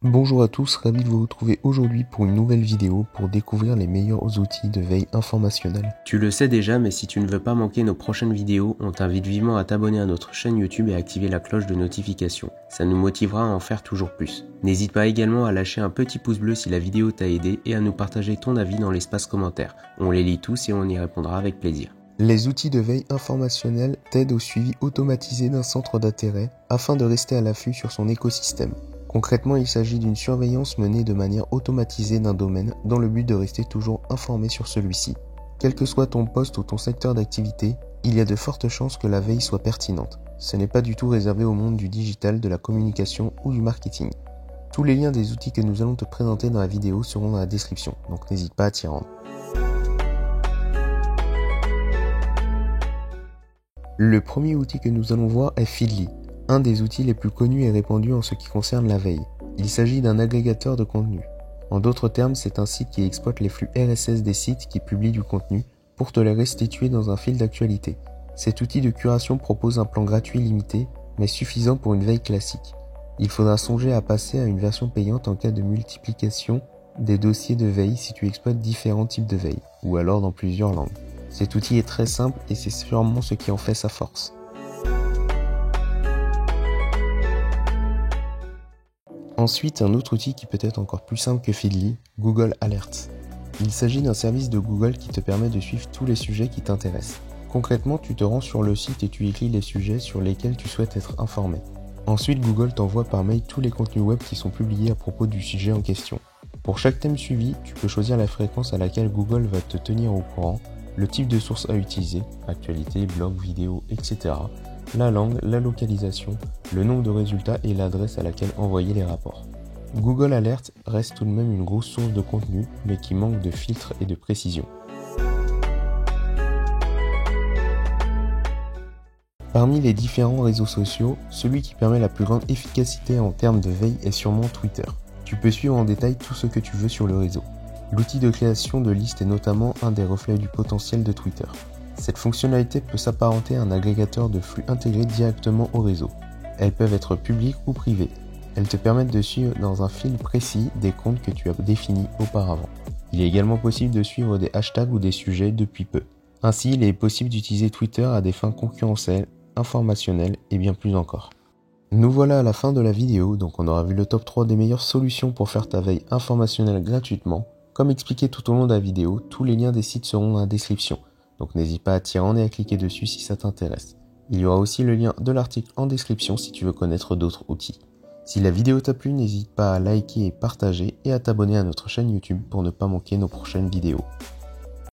Bonjour à tous, ravi de vous retrouver aujourd'hui pour une nouvelle vidéo pour découvrir les meilleurs outils de veille informationnelle. Tu le sais déjà, mais si tu ne veux pas manquer nos prochaines vidéos, on t'invite vivement à t'abonner à notre chaîne YouTube et à activer la cloche de notification. Ça nous motivera à en faire toujours plus. N'hésite pas également à lâcher un petit pouce bleu si la vidéo t'a aidé et à nous partager ton avis dans l'espace commentaire. On les lit tous et on y répondra avec plaisir. Les outils de veille informationnelle t'aident au suivi automatisé d'un centre d'intérêt afin de rester à l'affût sur son écosystème. Concrètement, il s'agit d'une surveillance menée de manière automatisée d'un domaine dans le but de rester toujours informé sur celui-ci. Quel que soit ton poste ou ton secteur d'activité, il y a de fortes chances que la veille soit pertinente. Ce n'est pas du tout réservé au monde du digital, de la communication ou du marketing. Tous les liens des outils que nous allons te présenter dans la vidéo seront dans la description, donc n'hésite pas à t'y rendre. Le premier outil que nous allons voir est Feedly, un des outils les plus connus et répandus en ce qui concerne la veille. Il s'agit d'un agrégateur de contenu. En d'autres termes, c'est un site qui exploite les flux RSS des sites qui publient du contenu pour te les restituer dans un fil d'actualité. Cet outil de curation propose un plan gratuit limité, mais suffisant pour une veille classique. Il faudra songer à passer à une version payante en cas de multiplication des dossiers de veille si tu exploites différents types de veille, ou alors dans plusieurs langues. Cet outil est très simple et c'est sûrement ce qui en fait sa force. Ensuite, un autre outil qui peut être encore plus simple que Feedly, Google Alerts. Il s'agit d'un service de Google qui te permet de suivre tous les sujets qui t'intéressent. Concrètement, tu te rends sur le site et tu écris les sujets sur lesquels tu souhaites être informé. Ensuite, Google t'envoie par mail tous les contenus web qui sont publiés à propos du sujet en question. Pour chaque thème suivi, tu peux choisir la fréquence à laquelle Google va te tenir au courant, le type de source à utiliser, actualité, blog, vidéo, etc., la langue, la localisation, le nombre de résultats et l'adresse à laquelle envoyer les rapports. Google Alert reste tout de même une grosse source de contenu, mais qui manque de filtre et de précision. Parmi les différents réseaux sociaux, celui qui permet la plus grande efficacité en termes de veille est sûrement Twitter. Tu peux suivre en détail tout ce que tu veux sur le réseau. L'outil de création de listes est notamment un des reflets du potentiel de Twitter. Cette fonctionnalité peut s'apparenter à un agrégateur de flux intégré directement au réseau. Elles peuvent être publiques ou privées. Elles te permettent de suivre dans un fil précis des comptes que tu as définis auparavant. Il est également possible de suivre des hashtags ou des sujets depuis peu. Ainsi, il est possible d'utiliser Twitter à des fins concurrentielles, informationnelles et bien plus encore. Nous voilà à la fin de la vidéo, donc on aura vu le top 3 des meilleures solutions pour faire ta veille informationnelle gratuitement. Comme expliqué tout au long de la vidéo, tous les liens des sites seront dans la description. Donc n'hésite pas à t'y rendre et à cliquer dessus si ça t'intéresse. Il y aura aussi le lien de l'article en description si tu veux connaître d'autres outils. Si la vidéo t'a plu, n'hésite pas à liker et partager et à t'abonner à notre chaîne YouTube pour ne pas manquer nos prochaines vidéos.